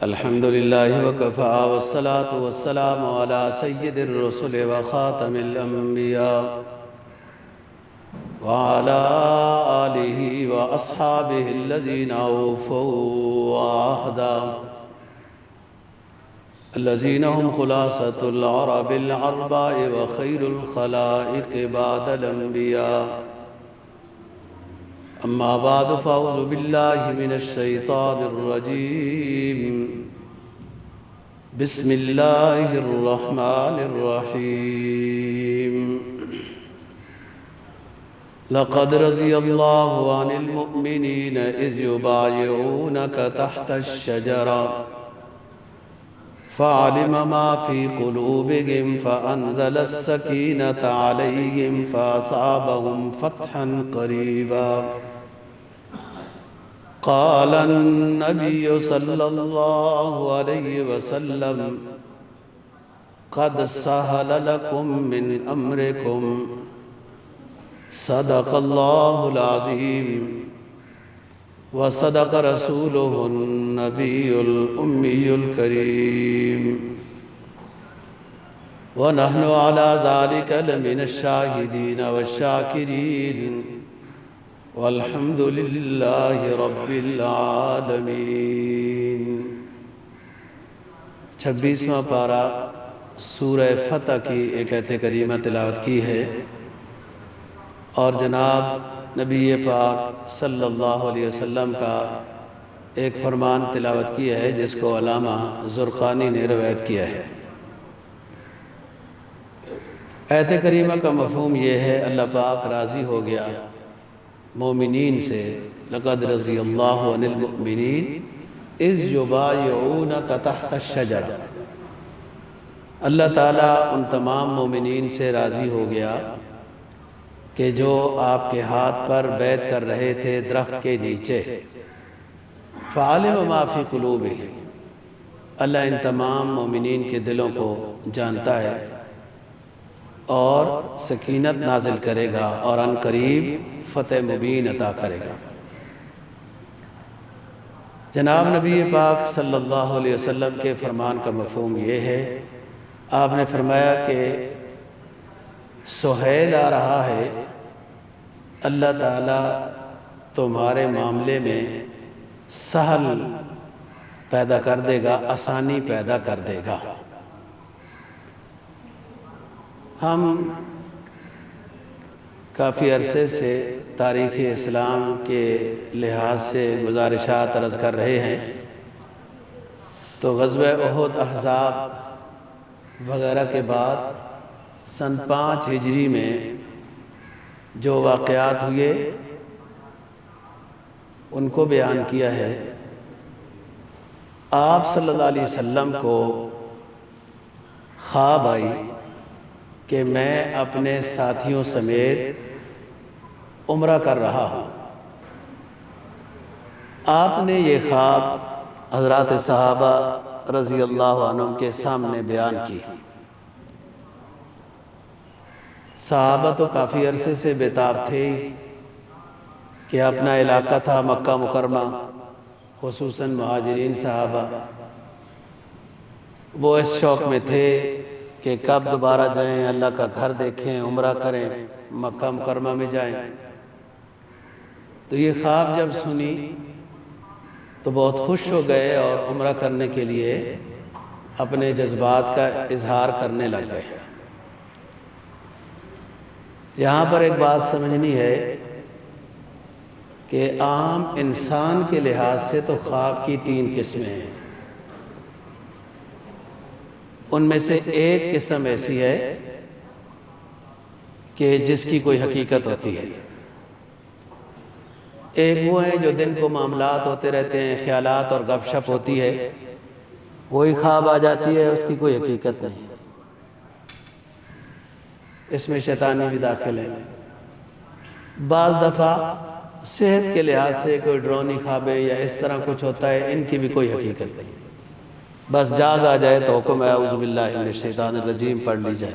الحمدللہ وکفا والصلاة والسلام علی سید الرسل وخاتم الانبیاء وعلى آلہ واصحابہ الذین اوفوا عہدا الذین هم خلاصة العرب العرباء وخیر الخلائق بعد الانبیاء اما بعد فاعوذ باللہ من الشیطان الرجیم بسم اللہ الرحمن الرحیم لقد رضی اللہ عن المؤمنین اذ یبایعونک تحت الشجرہ فعلم ما في قلوبهم فأنزل السكينة عليهم فأصابهم فتحا قريبا قال النبي صلى الله عليه وسلم قد سهل لكم من أمركم صدق الله العظيم وصدق رسوله النبي الأمي الكريم ونحن على ذلك لمن الشاهدين والشاكرين والحمد لله رب العالمين 26واں پارہ سورہ فتح کی ایک آیت کریمہ تلاوت کی ہے اور جناب نبی پاک صلی اللہ علیہ وسلم کا ایک فرمان تلاوت کیا ہے جس کو علامہ زرقانی نے روایت کیا ہے۔ آیت کریمہ کا مفہوم یہ ہے اللہ پاک راضی ہو گیا مومنین سے، لقد رضی اللہ عن المؤمنین اذ یبایعونک تحت الشجرہ، اللہ تعالیٰ ان تمام مومنین سے راضی ہو گیا کہ جو آپ کے ہاتھ پر بیعت کر رہے تھے درخت کے نیچے۔ فعلم ما فی قلوبہم، اللہ ان تمام مومنین کے دلوں کو جانتا ہے اور سکینت نازل کرے گا اور ان قریب فتح مبین عطا کرے گا۔ جناب نبی پاک صلی اللہ علیہ وسلم کے فرمان کا مفہوم یہ ہے، آپ نے فرمایا کہ سہیل آ رہا ہے، اللہ تعالیٰ تمہارے معاملے میں سہل پیدا کر دے گا، آسانی پیدا کر دے گا۔ ہم کافی عرصے سے تاریخ اسلام کے لحاظ سے گزارشات عرض کر رہے ہیں، تو غزوہ احد، احزاب وغیرہ کے بعد سن 5 ہجری میں جو واقعات ہوئے ان کو بیان کیا ہے۔ آپ صلی اللہ علیہ وسلم کو خواب آئی کہ میں اپنے ساتھیوں سمیت عمرہ کر رہا ہوں۔ آپ نے یہ خواب حضرات صحابہ رضی اللہ عنہم کے سامنے بیان کی۔ صحابہ تو کافی عرصے سے بیتاب تھے کہ اپنا علاقہ تھا مکہ مکرمہ، خصوصاً مہاجرین صحابہ، وہ اس شوق میں تھے کہ کب دوبارہ جائیں، اللہ کا گھر دیکھیں، عمرہ کریں، مکہ مکرمہ میں جائیں۔ تو یہ خواب جب سنی تو بہت خوش ہو گئے اور عمرہ کرنے کے لیے اپنے جذبات کا اظہار کرنے لگ گئے۔ یہاں پر ایک بات سمجھنی ہے کہ عام انسان کے لحاظ سے تو خواب کی 3 قسمیں ہیں۔ ان میں سے ایک قسم ایسی ہے کہ جس کی کوئی حقیقت ہوتی ہے، ایک وہ ہیں جو دن کو معاملات ہوتے رہتے ہیں، خیالات اور گپ شپ ہوتی ہے، وہی خواب آ جاتی ہے، اس کی کوئی حقیقت نہیں، اس میں شیطانی بھی داخل ہے۔ بعض دفعہ صحت کے لحاظ سے کوئی ڈرونی خوابیں یا اس طرح کچھ ہوتا ہے، ان کی بھی کوئی حقیقت نہیں، بس جاگ آ جائے تو حکم ہے اعوذ باللہ من الشیطان الرجیم پڑھ لی جائے۔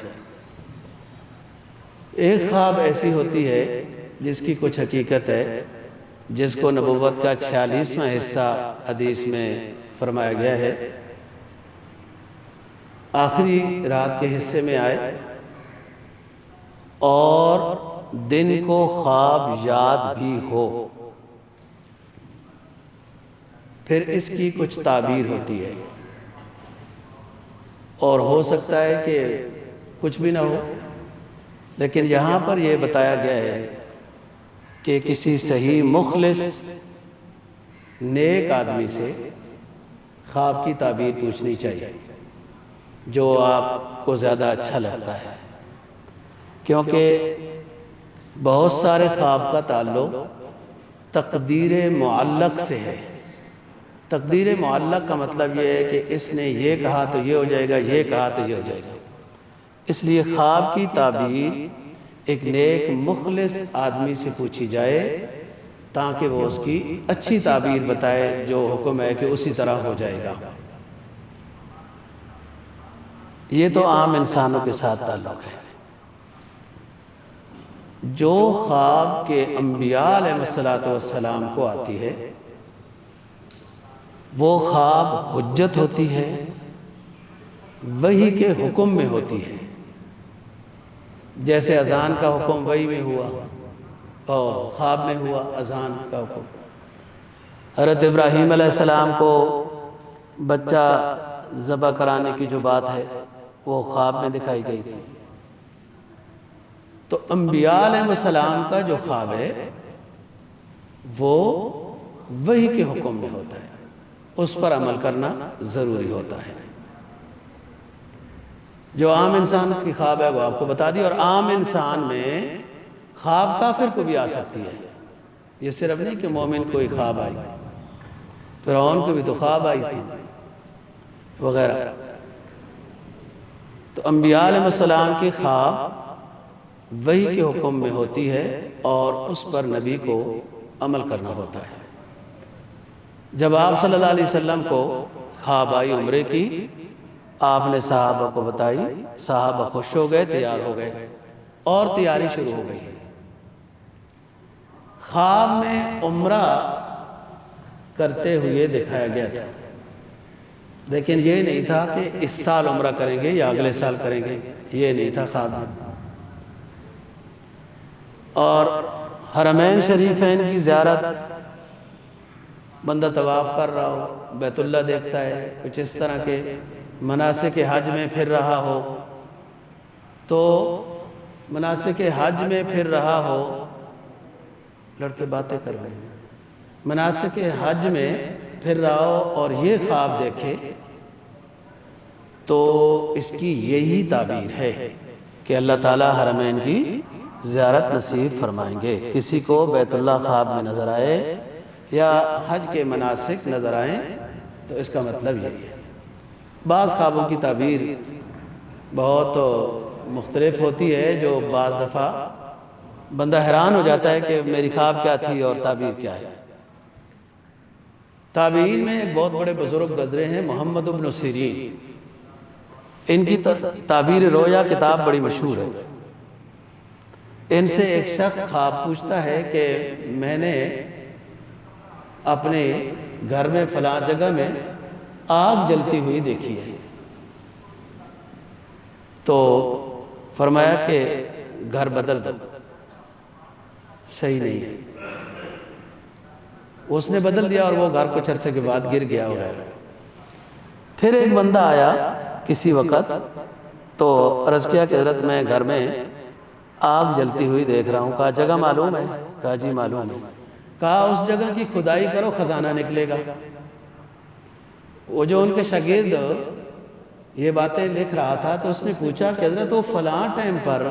ایک خواب ایسی ہوتی ہے جس کی کچھ حقیقت ہے، جس کو نبوت کا 46واں حصہ حدیث میں فرمایا گیا ہے، آخری رات کے حصے میں آئے اور دن کو خواب یاد بھی ہو، پھر اس کی کچھ تعبیر ہوتی ہے، اور ہو سکتا ہے کہ کچھ بھی نہ ہو، لیکن یہاں پر یہ بتایا گیا ہے کہ کسی صحیح مخلص نیک آدمی سے خواب کی تعبیر پوچھنی چاہیے، جو آپ کو زیادہ اچھا لگتا ہے، کیونکہ بہت سارے خواب کا تعلق تقدیر معلق سے ہے۔ تقدیر معلق کا مطلب یہ ہے کہ اس نے یہ کہا تو یہ ہو جائے گا، یہ کہا تو یہ ہو جائے گا۔ اس لیے خواب کی تعبیر ایک نیک مخلص آدمی سے پوچھی جائے تاکہ وہ اس کی اچھی تعبیر بتائے، جو حکم ہے کہ اسی طرح ہو جائے گا۔ یہ تو عام انسانوں کے ساتھ تعلق ہے۔ جو خواب کے انبیاء علیہ السلام کو آتی ہے، وہ خواب حجت ہوتی ہے، وحی کے حکم میں ہوتی ہے۔ جیسے اذان کا حکم وحی میں ہوا اور خواب میں ہوا اذان کا حکم۔ حضرت ابراہیم علیہ السلام کو بچہ ذبح کرانے کی جو بات ہے وہ خواب میں دکھائی گئی تھی۔ تو انبیاء علیہ السلام کا جو خواب ہے وہ وحی کے حکم میں ہوتا ہے، اس پر عمل کرنا ضروری ہوتا ہے۔ جو عام انسان کی خواب ہے وہ آپ کو بتا دی، اور عام انسان میں خواب کافر کو بھی آ سکتی ہے۔ یہ صرف نہیں کہ مومن کو ہی خواب آئی، فرعون کو بھی تو خواب آئی تھی وغیرہ۔ تو انبیاء علیہ السلام کی خواب وحی کے حکم میں ہوتی ہے اور اس پر نبی کو عمل کرنا ہوتا ہے۔ جب آپ صلی اللہ علیہ وسلم کو خواب آئی عمرے کی، آپ نے صحابہ کو بتائی، صحابہ خوش ہو گئے، تیار ہو گئے اور تیاری شروع ہو گئی۔ خواب میں عمرہ کرتے ہوئے دکھایا گیا تھا، لیکن یہ نہیں تھا کہ اس سال عمرہ کریں گے یا اگلے سال کریں گے، یہ نہیں تھا خواب میں۔ اور حرمین شریفین کی زیارت، بندہ طواف کر رہا ہو، بیت اللہ دیکھتا ہے، کچھ اس طرح کے مناسک حج میں پھر رہا ہو، تو مناسک حج میں پھر رہا ہو، لڑکے باتیں کر رہے ہیں، مناسک حج میں پھر رہا ہو اور یہ خواب دیکھے تو اس کی یہی تعبیر ہے کہ اللہ تعالیٰ حرمین کی زیارت نصیب فرمائیں گے۔ کسی کو بیت اللہ خواب میں نظر آئے یا حج کے مناسک نظر آئیں تو اس کا مطلب یہی ہے۔ بعض خوابوں کی تعبیر بہت مختلف ہوتی ہے، جو بعض دفعہ بندہ حیران ہو جاتا ہے کہ میری خواب کیا تھی اور تعبیر کیا ہے۔ تعبیر میں ایک بہت بڑے بزرگ گزرے ہیں، محمد بن سیرین۔ ان کی تعبیر رویا کتاب بڑی مشہور ہے۔ ان سے ایک شخص خواب پوچھتا ہے کہ میں نے اپنے گھر میں فلاں جگہ میں آگ جلتی ہوئی دیکھی ہے، تو فرمایا کہ گھر بدل دو، صحیح نہیں ہے۔ اس نے بدل دیا اور وہ گھر کچھ عرصے کے بعد گر گیا وغیرہ۔ پھر ایک بندہ آیا کسی وقت تو عرض کیا کہ حضرت میں گھر میں آگ جلتی ہوئی دیکھ رہا ہوں۔ کہا جگہ معلوم ہے؟ کہا جی معلوم ہے۔ کہا اس جگہ کی کھدائی کرو، خزانہ نکلے گا۔ وہ جو ان کے شاگرد یہ باتیں لکھ رہا تھا تو اس نے پوچھا کہ حضرت وہ فلاں ٹائم پر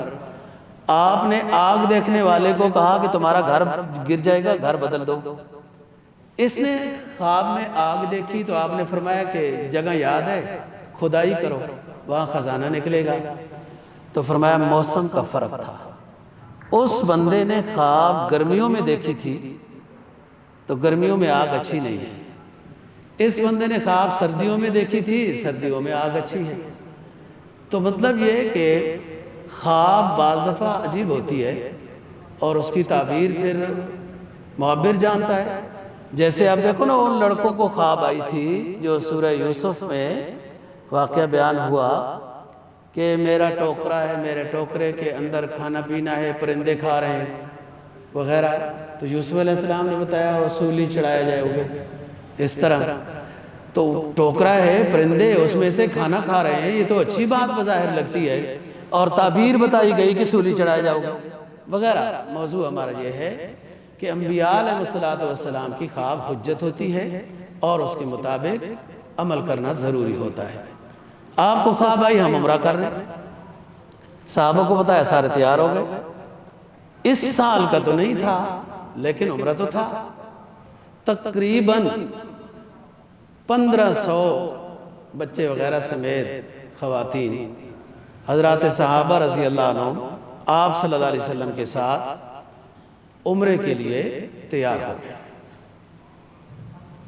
آپ نے آگ دیکھنے والے کو کہا کہ تمہارا گھر گر جائے گا، گھر بدل دو۔ اس نے خواب میں آگ دیکھی تو آپ نے فرمایا کہ جگہ یاد ہے، کھدائی کرو، وہاں خزانہ نکلے گا۔ تو فرمایا موسم کا فرق تھا، اس بندے نے خواب گرمیوں میں دیکھی تھی تو گرمیوں میں آگ اچھی نہیں ہے، اس بندے نے خواب سردیوں میں دیکھی تھی، سردیوں میں آگ اچھی ہے۔ تو مطلب یہ کہ خواب بعض دفعہ عجیب ہوتی ہے اور اس کی تعبیر پھر معبر جانتا ہے. جیسے آپ دیکھو نا ان لڑکوں کو خواب آئی تھی جو سورہ یوسف میں واقعہ بیان ہوا کہ میرا ٹوکرا ہے، میرے ٹوکرے کے اندر کھانا پینا ہے، پرندے کھا رہے ہیں وغیرہ. تو یوسف علیہ السلام نے بتایا وہ سولی چڑھایا جائے گا اس طرح. تو ٹوکرا ہے، پرندے اس میں سے کھانا کھا رہے ہیں، یہ تو اچھی بات بظاہر لگتی ہے، اور تعبیر بتائی گئی کہ سولی چڑھایا جاؤ گا وغیرہ. موضوع ہمارا یہ ہے کہ انبیاء علیہ السلام کی خواب حجت ہوتی ہے اور اس کے مطابق عمل کرنا ضروری ہوتا ہے. آپ کو خواب آئی ہم عمرہ کر رہے ہیں، صحابہ کو بتایا سارے تیار ہو گئے. اس سال کا تو نہیں تھا لیکن عمرہ تو تھا. تقریباً 1500 بچے وغیرہ سمیت خواتین حضرات صحابہ رضی اللہ عنہ آپ صلی اللہ علیہ وسلم کے ساتھ عمرے کے لیے تیار ہو گئے.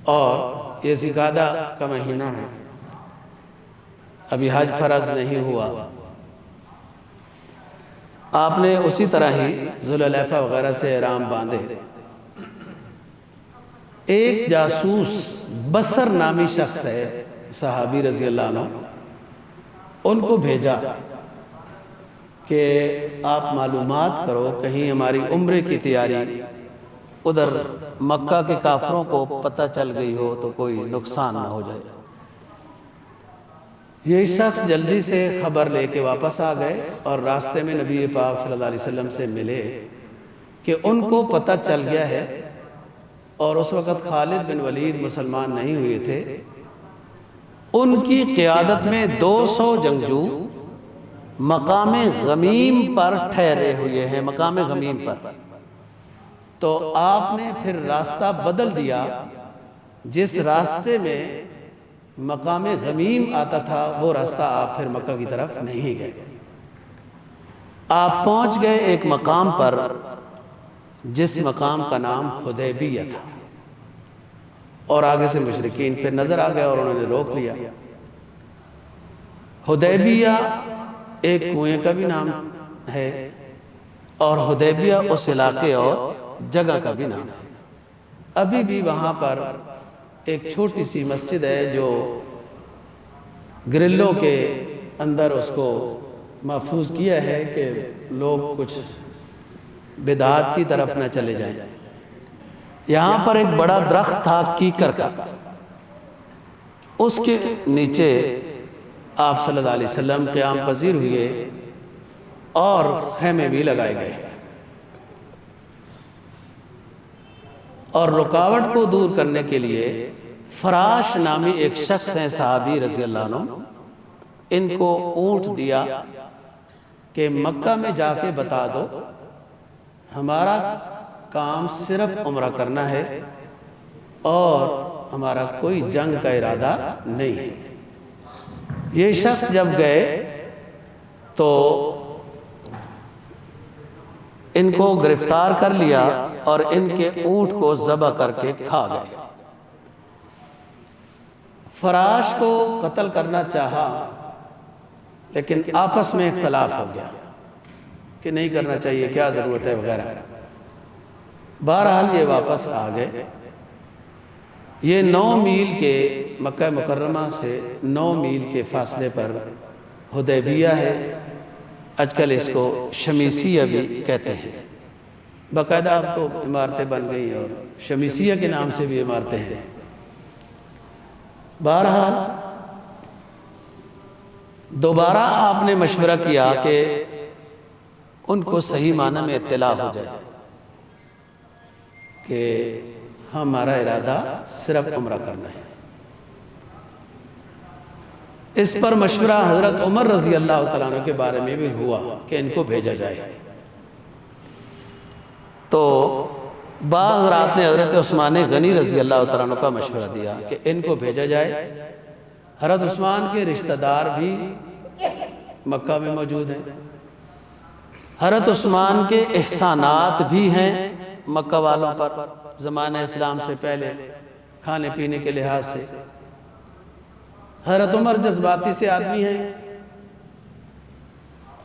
اور یہ ذوالقعدہ کا مہینہ ہے، ابھی حج فرض نہیں ہوا. آپ نے اسی طرح ہی ذوالحلیفہ وغیرہ سے احرام باندھے. ایک جاسوس بصر نامی شخص ہے صحابی رضی اللہ عنہ، ان کو بھیجا کہ آپ معلومات کرو کہیں ہماری عمرے کی تیاری ادھر مکہ کے کافروں کو پتہ چل گئی ہو تو کوئی نقصان نہ ہو جائے. یہ شخص جلدی سے خبر لے کے واپس آ گئے اور راستے میں نبی پاک صلی اللہ علیہ وسلم سے ملے کہ ان کو پتہ چل گیا ہے. اور اس وقت خالد بن ولید مسلمان نہیں ہوئے تھے. ان کی قیادت میں 200 جنگجو مقام غمیم پر ٹھہرے ہوئے ہیں، مقام غمیم پر. تو آپ نے پھر راستہ بدل دیا، جس راستے میں مقام غمیم آتا تھا وہ راستہ آپ پھر مکہ کی طرف نہیں گئے. آپ پہنچ گئے ایک مقام پر جس مقام کا نام حدیبیہ تھا، اور آگے سے مشرکین پھر نظر آ گئے اور انہوں نے روک لیا. حدیبیہ ایک کنویں کا بھی نام ہے اور حدیبیہ اس علاقے اور جگہ کا بھی نام ہے. ابھی بھی وہاں پر ایک چھوٹی سی مسجد ہے جو گرلوں کے اندر اس کو محفوظ کیا ہے کہ لوگ کچھ بدعات کی طرف نہ چلے جائیں. یہاں پر ایک بڑا درخت تھا کیکر کا، اس کے نیچے آپ صلی اللہ علیہ وسلم قیام پذیر ہوئے اور خیمے بھی لگائے گئے. اور رکاوٹ کو دور کرنے کے لیے فراش نامی ایک شخص ہیں صحابی رضی اللہ عنہ، ان کو اونٹ دیا کہ مکہ میں جا کے بتا دو ہمارا کام صرف عمرہ کرنا ہے اور ہمارا کوئی جنگ کا ارادہ نہیں ہے. یہ شخص جب گئے تو ان کو گرفتار کر لیا اور ان کے اونٹ کو ذبح کر کے کھا گئے. فراش کو قتل کرنا چاہا لیکن آپس میں اختلاف ہو گیا کہ نہیں کرنا چاہیے، کیا ضرورت ہے وغیرہ. بہرحال یہ واپس آ گئے. یہ 9 میل کے مکہ مکرمہ سے 9 میل کے فاصلے پر حدیبیہ ہے. آج کل اس کو شمیسیہ بھی کہتے ہیں. باقاعدہ اب تو عمارتیں بن گئی اور شمیسیہ کے نام سے بھی عمارتیں ہیں. بہرحال دوبارہ آپ نے مشورہ کیا کہ ان کو صحیح معنی میں اطلاع ہو جائے کہ ہمارا ارادہ صرف عمرہ کرنا ہے. اس پر مشورہ حضرت عمر رضی اللہ تعالیٰ عنہ کے بارے میں بھی ہوا کہ ان کو بھیجا جائے. تو بعض رات نے حضرت عثمان غنی رضی اللہ تعالیٰ عنہ کا مشورہ دیا کہ ان کو بھیجا جائے. حضرت عثمان کے رشتہ دار بھی مکہ میں موجود ہیں، حضرت عثمان کے احسانات بھی ہیں مکہ والوں پر زمانہ اسلام سے پہلے کھانے پینے کے لحاظ سے. حضرت عمر جذباتی سے آدمی ہیں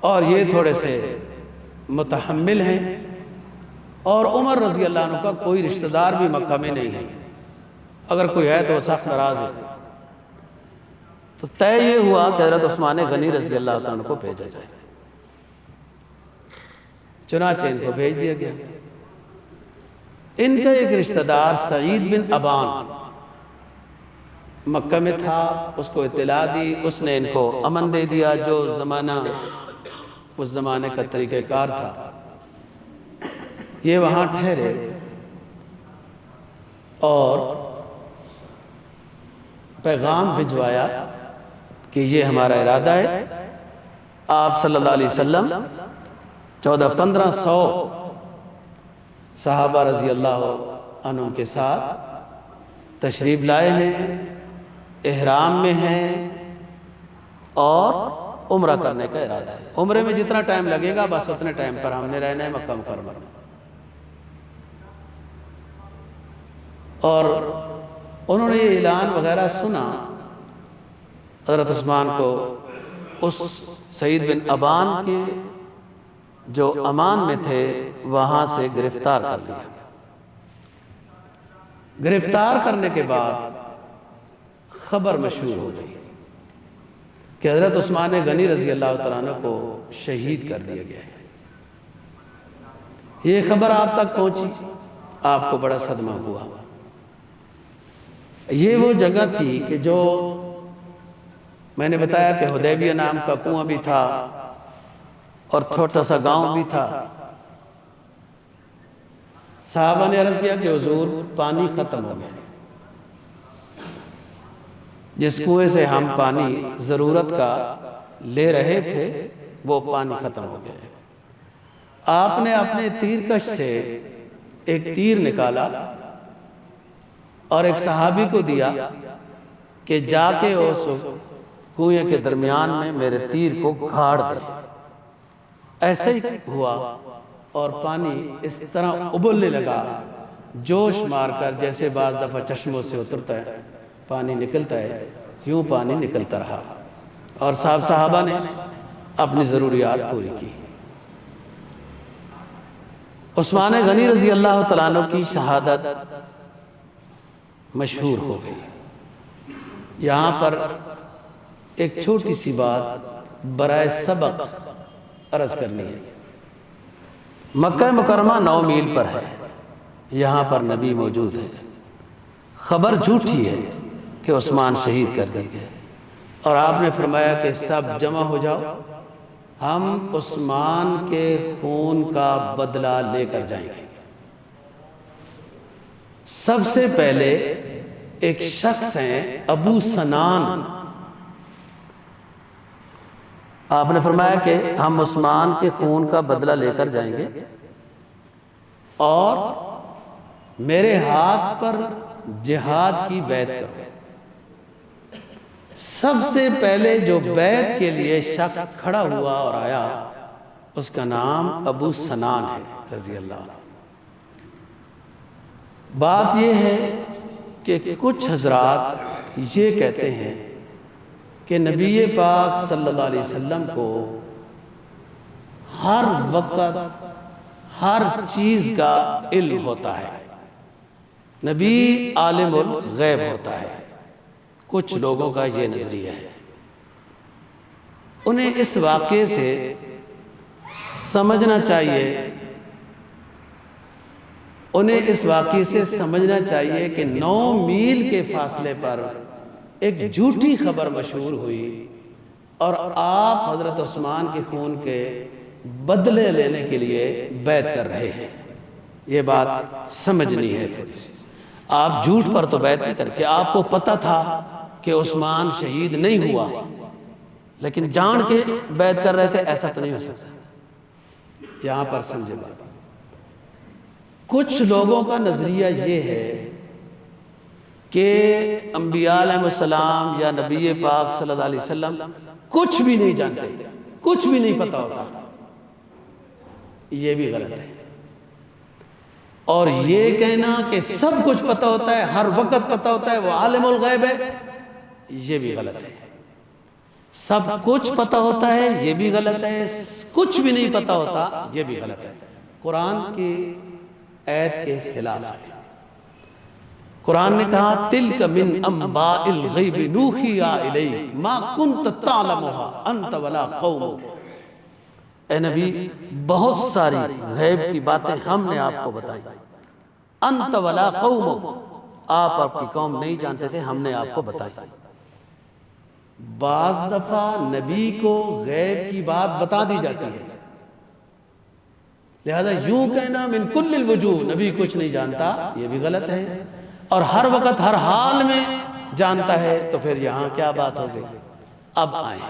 اور یہ تھوڑے سے متحمل ہیں. اور عمر رضی اللہ عنہ کا کوئی رشتہ دار بھی مکہ میں نہیں ہے، اگر کوئی ہے تو وہ سخت ناراض ہے۔ تو طے یہ ہوا کہ حضرت عثمان غنی رضی اللہ عنہ کو بھیجا جائے، چنانچہ ان کو بھیج دیا گیا۔ ان کا ایک رشتہ دار سعید بن ابان مکہ میں تھا، اس کو اطلاع دی، اس نے ان کو امن دے دیا، جو زمانہ اس زمانے کا طریقہ کار تھا۔ یہ وہاں ٹھہرے اور پیغام بھجوایا کہ یہ ہمارا ارادہ ہے۔ آپ صلی اللہ علیہ وسلم 1400-1500 صحابہ رضی اللہ عنہ کے ساتھ تشریف لائے ہیں، احرام میں ہیں اور عمرہ کرنے کا ارادہ ہے۔ عمرے میں جتنا ٹائم لگے گا بس اتنے ٹائم پر ہم نے رہنا ہے مکہ مکرمہ میں۔ اور انہوں نے یہ اعلان وغیرہ سنا، حضرت عثمان کو اس سعید بن ابان کے جو امان میں تھے وہاں سے گرفتار کر لیا۔ گرفتار کرنے کے بعد خبر مشہور ہو گئی کہ حضرت عثمان غنی رضی اللہ تعالیٰ عنہ کو شہید کر دیا گیا ہے۔ یہ خبر آپ تک پہنچی، آپ کو بڑا صدمہ ہوا۔ یہ وہ جگہ تھی کہ جو میں نے بتایا کہ حدیبیہ نام کا کنواں بھی تھا اور چھوٹا سا گاؤں بھی تھا۔ صحابہ نے عرض کیا کہ حضور پانی ختم ہو گیا، جس کنویں سے ہم پانی ضرورت کا لے رہے تھے وہ پانی ختم ہو گیا۔ آپ نے اپنے تیرکش سے ایک تیر نکالا اور ایک صحابی کو دیا کہ جا کے اس کنویں کے درمیان میں میرے تیر کو گھاڑ دے۔ ایسا ہی ہوا اور پانی اس طرح ابلنے لگا، جوش مار کر، جیسے بعض دفعہ چشموں سے اترتا ہے پانی نکلتا ہے، یوں پانی نکلتا رہا اور صحابہ نے اپنی ضروریات پوری کی۔ عثمان غنی رضی اللہ تعالیٰ عنہ کی شہادت مشہور ہو گئی۔ یہاں پر ایک چھوٹی سی بات برائے سبق عرض کرنی ہے۔ مکہ مکرمہ 9 میل پر ہے، یہاں پر نبی موجود ہے۔ خبر جھوٹی ہے کہ عثمان شہید کر دیے گئے اور آپ نے فرمایا کہ سب جمع ہو جاؤ، ہم عثمان کے خون کا بدلہ لے کر جائیں گے۔ سب سے پہلے ایک شخص ہیں ابو سنان، آپ نے فرمایا کہ ہم عثمان کے خون کا بدلہ لے کر جائیں گے اور میرے ہاتھ پر جہاد کی بیعت کرو۔ سب سے پہلے جو بیعت کے لیے شخص کھڑا ہوا اور آیا اس کا نام ابو سنان ہے رضی اللہ عنہ۔ بات یہ ہے کہ کچھ حضرات یہ کہتے ہیں کہ نبی پاک صلی اللہ علیہ وسلم کو ہر وقت ہر چیز کا علم ہوتا ہے، نبی عالم الغیب ہوتا ہے۔ کچھ لوگوں کا یہ نظریہ ہے۔ انہیں اس واقعے سے سمجھنا چاہیے، کہ 9 میل کے فاصلے پر ایک جھوٹی خبر مشہور ہوئی اور آپ حضرت عثمان کے خون کے بدلے لینے کے لیے بیعت کر رہے ہیں۔ یہ بات سمجھنی ہے تھوڑی سی۔ آپ جھوٹ پر تو بیعت نہیں کر کے، آپ کو پتہ تھا کہ عثمان شہید نہیں ہوا لیکن جان کے بیعت کر رہے تھے، ایسا تو نہیں ہو سکتا۔ یہاں پر سمجھے بات، کچھ لوگوں کا نظریہ یہ ہے کہ انبیاء علیہ السلام یا نبی پاک صلی اللہ علیہ وسلم کچھ بھی نہیں جانتے، کچھ بھی نہیں پتہ ہوتا۔ یہ بھی غلط ہے۔ اور یہ کہنا کہ سب کچھ پتہ ہوتا ہے، ہر وقت پتہ ہوتا ہے، وہ عالم الغیب ہے، یہ بھی غلط ہے۔ سب کچھ پتہ ہوتا ہے یہ بھی غلط ہے، کچھ بھی نہیں پتہ ہوتا یہ بھی غلط ہے۔ قرآن کی ایت کے خلاف ہے۔ قرآن نے کہا تِلْكَ مِنْ أَنْبَاءِ الْغَيْبِ نُوحِيهَا إِلَيْكَ مَا كُنْتَ تَعْلَمُهَا أَنْتَ وَلَا قَوْمُكَ۔ اے نبی بہت ساری غیب کی باتیں ہم نے آپ کو بتائی، انت ولا قومک، آپ کی قوم نہیں جانتے تھے، ہم نے آپ کو بتائی۔ بعض دفعہ نبی کو غیب کی بات بتا دی جاتی ہے، لہذا یوں کہنا من کل الوجوہ نبی کچھ نہیں جانتا یہ بھی غلط ہے، اور ہر وقت ہر حال میں جانتا ہے تو پھر یہاں کیا بات ہو گئی۔ اب آئیں،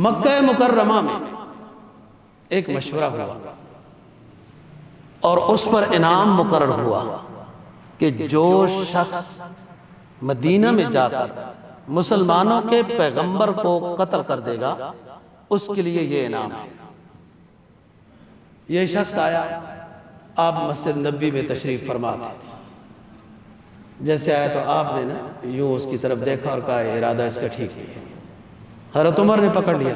مکہ مکرمہ میں ایک مشورہ ہوا اور اس پر انعام مقرر ہوا کہ جو شخص مدینہ میں جا کر مسلمانوں کے پیغمبر کو قتل کر دے گا اس کے لیے یہ انعام ہے۔ یہ شخص آیا، آپ مسجد نبی میں تشریف فرما تھے، جیسے آیا تو آپ نے نا یوں اس کی طرف دیکھا اور کہا ارادہ اس کا ٹھیک نہیں ہے۔ حضرت عمر نے پکڑ لیا،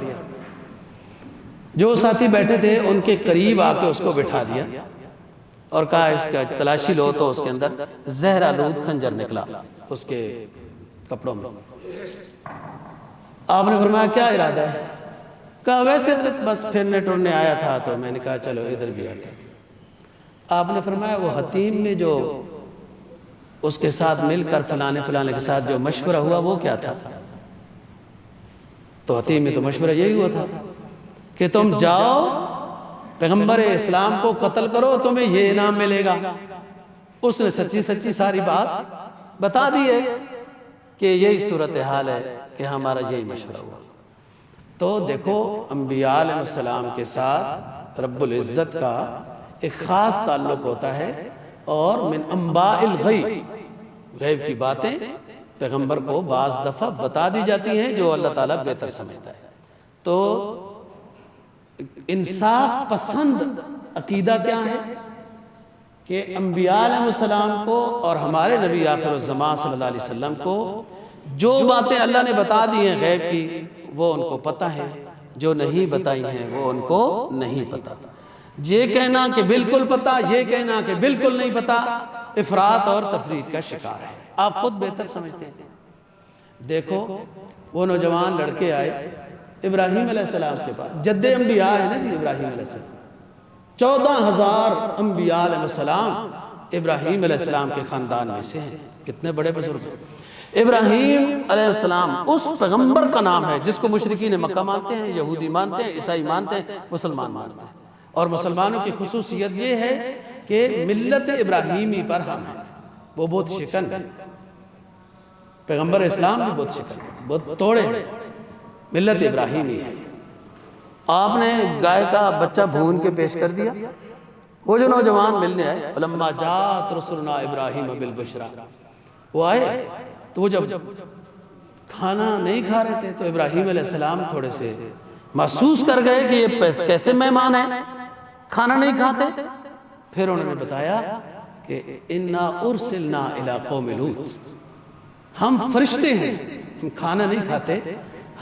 جو ساتھی بیٹھے تھے ان کے قریب آ کے اس کو بٹھا دیا اور کہا اس کا تلاشی لو، تو اس کے اندر زہر آلود خنجر نکلا اس کے کپڑوں میں۔ آپ نے فرمایا کیا ارادہ ہے؟ کہا ویسے حضرت بس پھرنے ٹرنے آیا تھا تو میں نے کہا چلو ادھر بھی آتا۔ آپ نے فرمایا وہ حتیم میں جو اس کے ساتھ مل کر فلانے کے ساتھ جو مشورہ ہوا وہ کیا تھا؟ تو حتیم میں تو مشورہ یہی ہوا تھا کہ تم جاؤ پیغمبر اسلام کو قتل کرو تمہیں یہ انعام ملے گا۔ اس نے سچی سچی ساری بات بتا دی ہے کہ یہی صورتحال ہے کہ ہمارا یہی مشورہ ہوا۔ تو دیکھو انبیاء علیہ السلام کے ساتھ رب العزت کا ایک خاص تعلق ہوتا ہے، اور من انباء الغیب، غیب کی باتیں پیغمبر کو بعض دفعہ بتا دی جاتی ہیں جو اللہ تعالیٰ بہتر سمجھتا ہے۔ تو انصاف پسند عقیدہ کیا ہے کہ انبیاء علیہ السلام کو اور ہمارے نبی آخر الزمان صلی اللہ علیہ وسلم کو جو باتیں اللہ نے بتا دی ہیں غیب کی وہ ان کو پتہ ہے، جو نہیں بتائی ہیں وہ ان کو نہیں پتہ۔ یہ کہنا کہ بالکل پتہ، یہ کہنا کہ بالکل نہیں پتہ، افراط اور تفرید کا شکار ہے۔ آپ خود بہتر سمجھتے ہیں۔ دیکھو وہ نوجوان لڑکے آئے ابراہیم علیہ السلام کے پاس، جد انبیاء ہے نا جی ابراہیم علیہ السلام، 14,000 انبیاء علیہ السلام ابراہیم علیہ السلام کے خاندان میں سے ہیں۔ کتنے بڑے بزرگ ہیں۔ ابراہیم علیہ السلام اس پیغمبر کا نام ہے جس کو مشرکین مکہ مانتے ہیں، یہودی مانتے ہیں، عیسائی مانتے ہیں، مسلمان مانتے ہیں۔ اور مسلمانوں کی خصوصیت یہ ہے کہ ملت ابراہیمی پر ہم ہیں، وہ بہت شکن ہے، پیغمبر اسلام بھی بہت شکن ہے، بہت توڑے ہیں، ملت ابراہیمی ہے۔ آپ نے گائے کا بچہ بھون کے پیش کر دیا۔ وہ جو نوجوان ملنے آئے فلما جاءت رسلنا ابراہیم بالبشرا، وہ آئے تو وہ جب کھانا نہیں کھا رہے تھے تو ابراہیم علیہ السلام تھوڑے سے محسوس کر گئے کہ یہ کیسے مہمان ہیں، کھانا نہیں کھاتے۔ پھر انہوں نے بتایا کہ انا ارسلنا الی قوم لوط، ہم فرشتے ہیں، ہم کھانا نہیں کھاتے،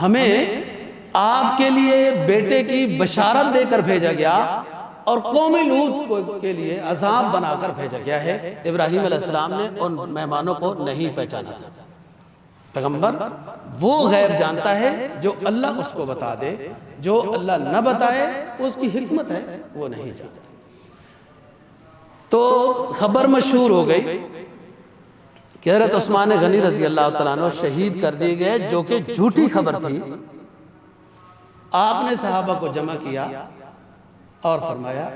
ہمیں آپ کے لیے بیٹے کی بشارت دے کر بھیجا گیا اور قوم لوط کے لیے عذاب بنا کر بھیجا گیا ہے۔ ابراہیم علیہ السلام نے ان مہمانوں کو نہیں پہچانا تھا۔ پیغمبر وہ غیب جانتا ہے جو اللہ اس کو بتا دے، جو اللہ نہ بتائے اس کی حکمت ہے وہ نہیں جانتا۔ تو خبر مشہور ہو گئی کہ حضرت عثمان غنی رضی اللہ تعالیٰ عنہ شہید کر دیے گئے، جو کہ جھوٹی خبر تھی۔ آپ نے صحابہ کو جمع کیا اور فرمایا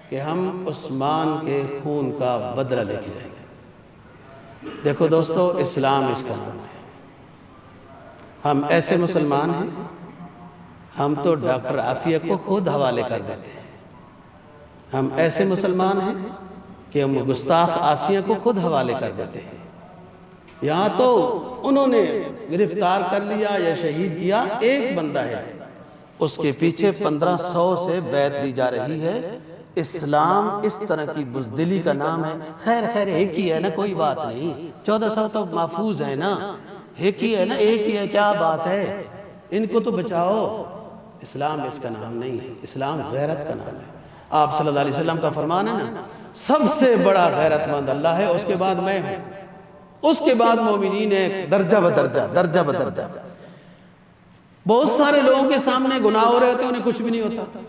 کہ ہم عثمان کے خون کا بدلہ لے کے جائیں گے۔ دیکھو دوستو، اسلام اس کا نام ہے۔ ہم ایسے مسلمان ہیں، ہم تو ڈاکٹر عافیہ کو خود حوالے کر دیتے ہیں۔ ہم ایسے مسلمان ہیں کہ ہم گستاخ آسیہ کو خود حوالے کر دیتے ہیں۔ یہاں تو انہوں نے گرفتار کر لیا یا شہید کیا ایک بندہ ہے، اس کے پیچھے 1500 سے بیعت دی جا رہی ہے۔ اسلام اس طرح کی بزدلی کا نام ہے۔ خیر ایک ہی ہے نا، کوئی بات نہیں، 1400 تو محفوظ ہے نا، ایک ہی ہے نا، ایک ہی ہے، کیا بات ہے، ان کو تو بچاؤ۔ اسلام اس کا نام نہیں ہے، اسلام غیرت کا نام ہے۔ آپ صلی اللہ علیہ وسلم کا فرمان ہے نا، سب سے بڑا غیرت مند اللہ ہے، اس کے بعد میں ہوں، اس کے بعد مومنین ہیں درجہ بدرجہ، درجہ بدرجہ۔ بہت سارے لوگوں کے سامنے گناہ ہو رہے ہوتے ہیں، انہیں کچھ بھی نہیں ہوتا۔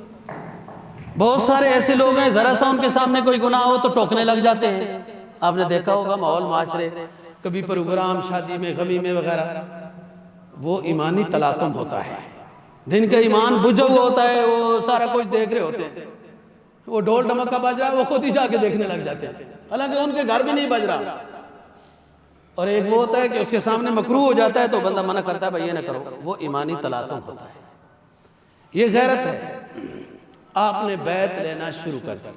بہت سارے ایسے لوگ ہیں ذرا سا ان کے سامنے کوئی گناہ ہو تو ٹوکنے لگ جاتے ہیں۔ آپ نے دیکھا ہوگا ماحول معاشرے، کبھی پروگرام شادی میں غمی میں وغیرہ، وہ ایمانی تلاطم ہوتا ہے۔ جن کا ایمان بجھا ہوا ہوتا ہے وہ سارا کچھ دیکھ رہے ہوتے ہیں، وہ ڈھول ڈمکا بج رہا ہے وہ خود ہی جا کے دیکھنے لگ جاتے ہیں، حالانکہ ان کے گھر بھی نہیں بج رہا۔ اور ایک وہ ہوتا ہے کہ اس کے سامنے مکروہ ہو جاتا ہے تو بندہ منع کرتا ہے بھائی یہ نہ کرو، وہ ایمانی تلاطم ہوتا ہے۔ یہ غیرت ہے۔ آپ نے بیعت لینا شروع کر دی۔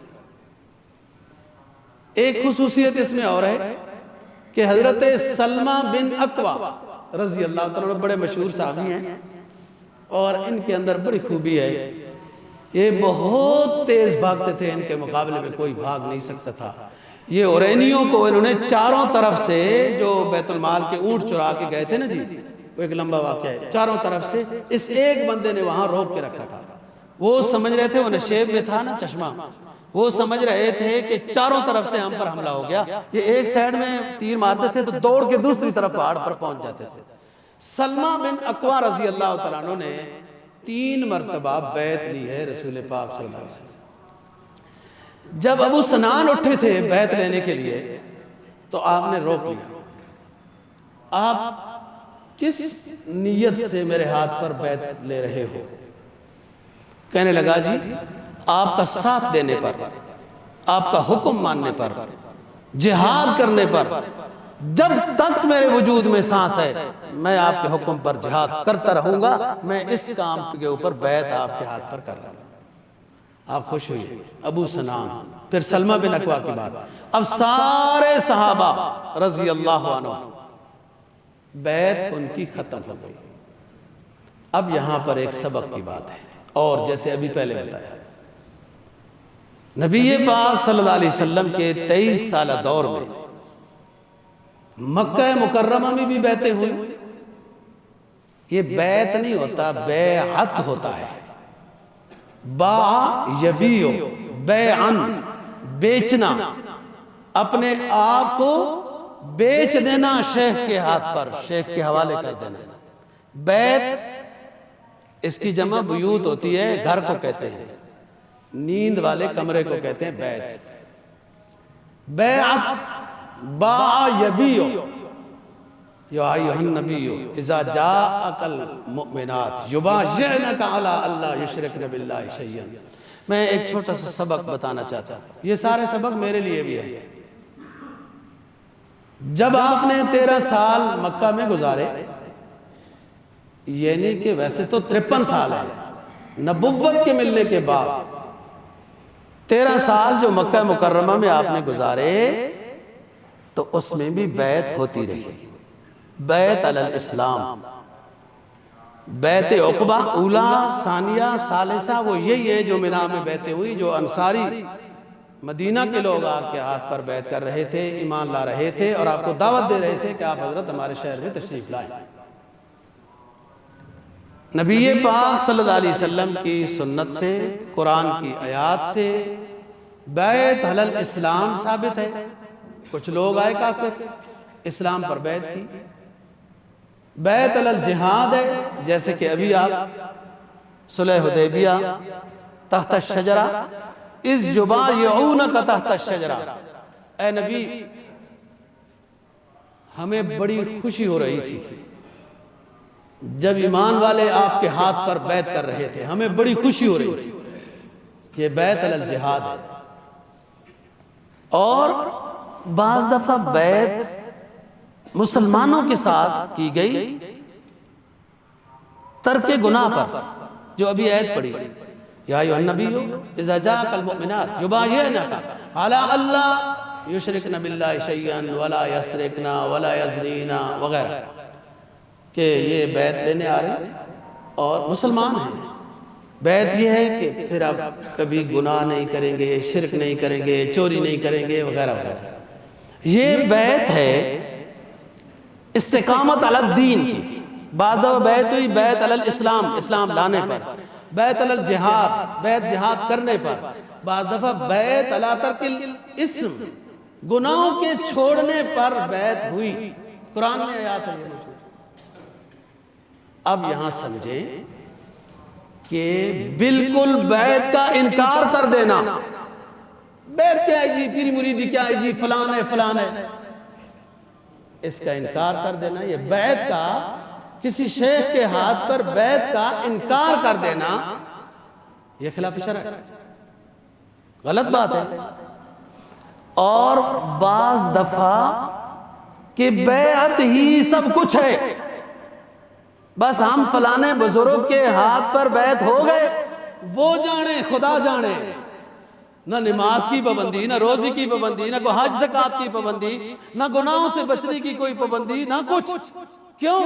ایک خصوصیت اس میں اور ہے کہ حضرت سلمہ بن اکوع رضی اللہ تعالیٰ عنہ بڑے مشہور صحابی ہیں، اور ان کے اندر بڑی خوبی ہے، یہ بہت تیز بھاگتے تھے، ان کے مقابلے میں کوئی بھاگ نہیں سکتا تھا۔ یہ اورینیوں کو انہوں نے چاروں طرف سے، جو بیت المال کے اونٹ چرا کے گئے تھے نا جی، وہ ایک لمبا واقعہ ہے، چاروں طرف سے اس ایک بندے نے وہاں روک کے رکھا تھا۔ وہ سمجھ رہے تھے، وہ نشیب میں تھا نا چشمہ، وہ سمجھ رہے تھے کہ چاروں طرف سے ہم پر حملہ ہو گیا۔ یہ ایک سائیڈ میں تیر مارتے تھے تو دوڑ کے دوسری طرف پہاڑ پر پہنچ جاتے تھے۔ سلمہ بن اکوع رضی اللہ تعالیٰ عنہ نے 3 مرتبہ بیعت لی ہے رسول پاک صلی اللہ علیہ وسلم۔ جب ابو سنان اٹھے تھے بیعت لینے کے لیے تو آپ نے روک لیا۔ آپ کس نیت سے میرے ہاتھ پر بیعت لے رہے ہو؟ کہنے لگا جی آپ کا ساتھ دینے پر، آپ کا حکم ماننے پر، جہاد کرنے پر، جب تک میرے وجود میں سانس ہے میں آپ کے حکم پر جہاد کرتا رہوں گا، میں اس کام کے اوپر بیعت آپ کے ہاتھ پر کر رہا ہوں۔ آپ خوش ہوئے۔ ابو سنان، پھر سلمہ بن اکوع کی بات، اب سارے صحابہ رضی اللہ عنہ بیعت ان کی ختم ہو گئی۔ اب یہاں پر ایک سبق کی بات ہے، اور جیسے ابھی پہلے بتایا، نبی پاک صلی اللہ علیہ وسلم کے 23 سالہ دور میں مکہ مکرمہ میں بھی بیعتیں ہوئی۔ یہ بیعت نہیں ہوتا، بیعت ہوتا ہے۔ باع یبیع، بیعن، بیچنا، اپنے آپ کو بیچ دینا شیخ کے ہاتھ پر، شیخ کے حوالے کر دینا۔ بیعت اس کی جمع بیوت ہوتی ہے، گھر کو کہتے ہیں، نیند والے کمرے کو کہتے ہیں بیعت۔ بیعت باع یبیع، یا ایھا النبی اذا جاءک المؤمنات یبایعنک علی اللہ یشرکن باللہ شیئا۔ میں ایک چھوٹا سا سبق بتانا چاہتا ہوں، یہ سارے سبق میرے لیے بھی ہیں۔ جب آپ نے 13 سال مکہ میں گزارے، یعنی کہ ویسے تو 53 سال ہے نبوت کے ملنے کے بعد، 13 سال جو مکہ مکرمہ میں آپ نے گزارے تو اس میں بھی بیعت ہوتی رہی۔ بیعت علی الاسلام، بیعت عقبہ اولا، ثانیہ، ثالثہ، وہ یہی ہے جو مینا میں بیعتیں ہوئی، جو انصاری مدینہ کے لوگ آپ کے ہاتھ پر بیعت کر رہے تھے، ایمان لا رہے تھے، اور آپ کو دعوت دے رہے تھے کہ آپ حضرت ہمارے شہر میں تشریف لائیں۔ نبی پاک صلی اللہ علیہ وسلم کی سنت سے، قرآن کی آیات سے بیعت علی الاسلام ثابت ہے۔ کچھ لوگ آئے کافر، اسلام پر بیعت کی۔ بیعت علی الجہاد ہے، جیسے کہ ابھی آپ صلح حدیبیہ تحت الشجرہ، اذ یبایعونک تحت الشجرہ، اے نبی ہمیں بڑی خوشی ہو رہی تھی جب ایمان والے آپ کے ہاتھ پر بیعت کر رہے تھے، ہمیں بڑی خوشی ہو رہی تھی۔ یہ بیعت علی الجہاد ہے۔ اور بعض دفعہ بیعت مسلمانوں کے ساتھ کی گئی ترک گناہ پر، جو ابھی آیت پڑھی، یا ایھا النبی اذا جاءک المؤمنات یبایعنک علی اللہ یشرکن باللہ شیئا ولا یسرقن ولا یزنین وغیرہ، کہ یہ بیعت لینے آ رہے ہیں اور مسلمان ہیں۔ بیعت یہ ہے کہ پھر آپ کبھی گناہ نہیں کریں گے، شرک نہیں کریں گے، چوری نہیں کریں گے وغیرہ وغیرہ۔ یہ بیعت ہے استقامت علی الدین کی۔ بعد بیعت ہوئی بیعت علی الاسلام، اسلام لانے پر، بیت علی الجہاد، بیت جہاد کرنے پر، بعض دفعہ بیت علی ترک الاسم، گناہوں کے چھوڑنے پر بیت ہوئی، قرآن میں آیات ہے یہ موجود۔ اب یہاں سمجھیں کہ بالکل بیت کا انکار کر دینا، بیت کیا ہے جی، پیر مریدی کیا ہے جی، فلان ہے فلان ہے، اس کا انکار کر دینا، یہ بیت کا، کسی شیخ کے ہاتھ پر بیت کا انکار کر دینا، یہ خلاف شرع ہے، غلط بات ہے۔ اور بعض دفعہ کہ بیعت ہی سب کچھ ہے، بس ہم فلانے بزرگ کے ہاتھ پر بیعت ہو گئے، وہ جانے خدا جانے، نہ نماز کی پابندی، نہ روزی کی پابندی، نہ کوئی حج زکوٰۃ کی پابندی، نہ گناہوں سے بچنے کی کوئی پابندی، نہ کچھ۔ کیوں؟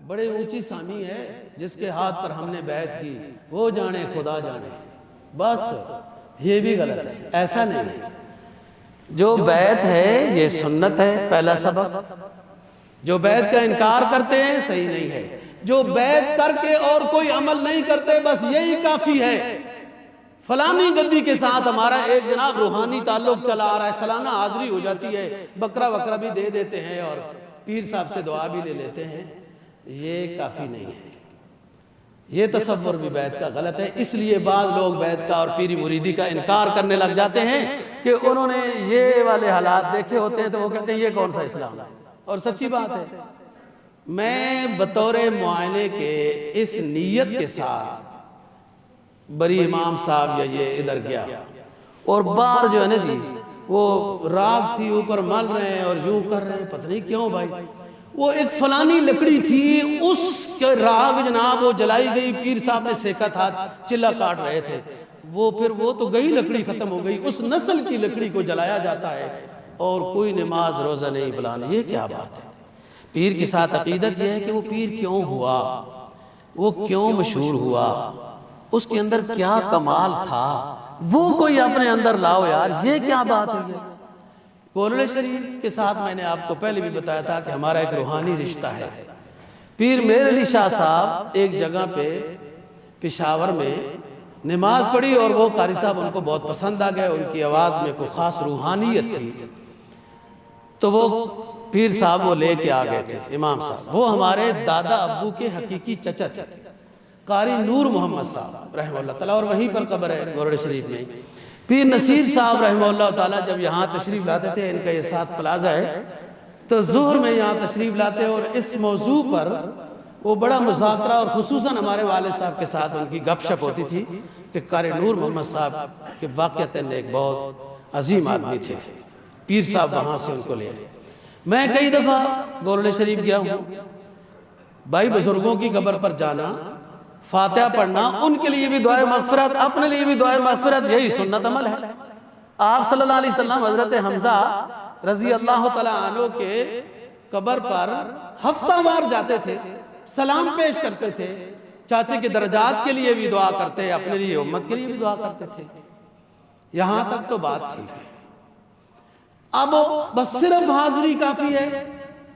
بڑے اونچی سامی ہے جس کے ہاتھ پر ہم نے بیعت کی، وہ جانے خدا جانے، بس یہ بھی غلط ہے، ایسا نہیں ہے۔ جو بیعت ہے یہ سنت ہے، پہلا سبق۔ جو بیعت کا انکار کرتے ہیں صحیح نہیں ہے، جو بیعت کر کے اور کوئی عمل نہیں کرتے بس یہی کافی ہے۔ فلانی گدی کے ساتھ ہمارا ایک جناب روحانی تعلق چلا آ رہا ہے، سالانہ حاضری ہو جاتی ہے، بکرا وکرا بھی دے دیتے ہیں اور پیر صاحب سے دعا بھی لے لیتے ہیں، یہ کافی نہیں ہے۔ یہ تصور بھی بیعت کا غلط ہے، اس لیے بعض لوگ بیعت کا اور پیری مریدی کا انکار کرنے لگ جاتے ہیں کہ انہوں نے یہ والے حالات دیکھے ہوتے ہیں تو وہ کہتے ہیں یہ کون سا اسلام ہے، اور سچی بات ہے۔ میں بطور معائنے کے اس نیت کے ساتھ بری امام صاحب یا یہ ادھر گیا، اور باہر جو ہے نا جی وہ راگ سی اوپر مل رہے ہیں اور یوں کر رہے ہیں، پتہ نہیں کیوں بھائی، وہ ایک فلانی لکڑی تھی، اس کے راگ جناب وہ جلائی گئی، پیر صاحب نے سیکا تھا، چلا کاٹ رہے تھے، وہ تو گئی لکڑی ختم ہو گئی، اس نسل کی لکڑی کو جلایا جاتا ہے اور کوئی نماز روزہ نہیں بلانا، یہ کیا بات ہے؟ پیر کے ساتھ عقیدت یہ ہے کہ وہ پیر کیوں ہوا، وہ کیوں مشہور ہوا، اس کے اندر کیا کمال تھا، وہ کوئی اپنے اندر لاؤ یار، یہ کیا بات ہے؟ کولڑ شریف کے ساتھ میں نے آپ کو پہلے بھی بتایا تھا کہ ہمارا ایک روحانی رشتہ ہے۔ پیر میر علی شاہ صاحب ایک جگہ پہ پشاور میں نماز پڑھی اور وہ قاری صاحب ان کو بہت پسند آ گئے، ان کی آواز میں کوئی خاص روحانیت تھی، تو وہ پیر صاحب وہ لے کے آ گئے تھے، امام صاحب، وہ ہمارے دادا ابو کے حقیقی چچا تھے، قاری نور محمد صاحب رحمہ اللہ تعالیٰ، اور وہیں پر قبر ہے گورڑ شریف میں۔ پیر نصیر صاحب رحمہ اللہ تعالیٰ جب یہاں تشریف لاتے تھے، ان کا یہ ساتھ پلازا ہے، تو ظہر میں یہاں تشریف لاتے اور اس موضوع پر وہ بڑا مذاکرہ، اور خصوصاً ہمارے والد صاحب کے ساتھ ان کی گپ شپ ہوتی تھی کہ قاری نور محمد صاحب کے واقعتاً ایک بہت عظیم آدمی تھے، پیر صاحب وہاں سے ان کو لے آئے۔ میں کئی دفعہ گورڑ شریف گیا ہوں، بھائی بزرگوں کی قبر پر جانا، فاتحہ پڑھنا، ان کے لیے بھی دعائے مغفرت، اپنے لیے بھی دعائے مغفرت، یہی سنت عمل ہے۔ آپ صلی اللہ علیہ وسلم حضرت حمزہ رضی اللہ تعالیٰ عنہ کے قبر پر ہفتہ وار جاتے تھے، سلام پیش کرتے تھے، چاچے کے درجات کے لیے بھی دعا کرتے، اپنے لیے امت کے لیے بھی دعا کرتے تھے، یہاں تک تو بات ٹھیک ہے۔ اب بس صرف حاضری کافی ہے،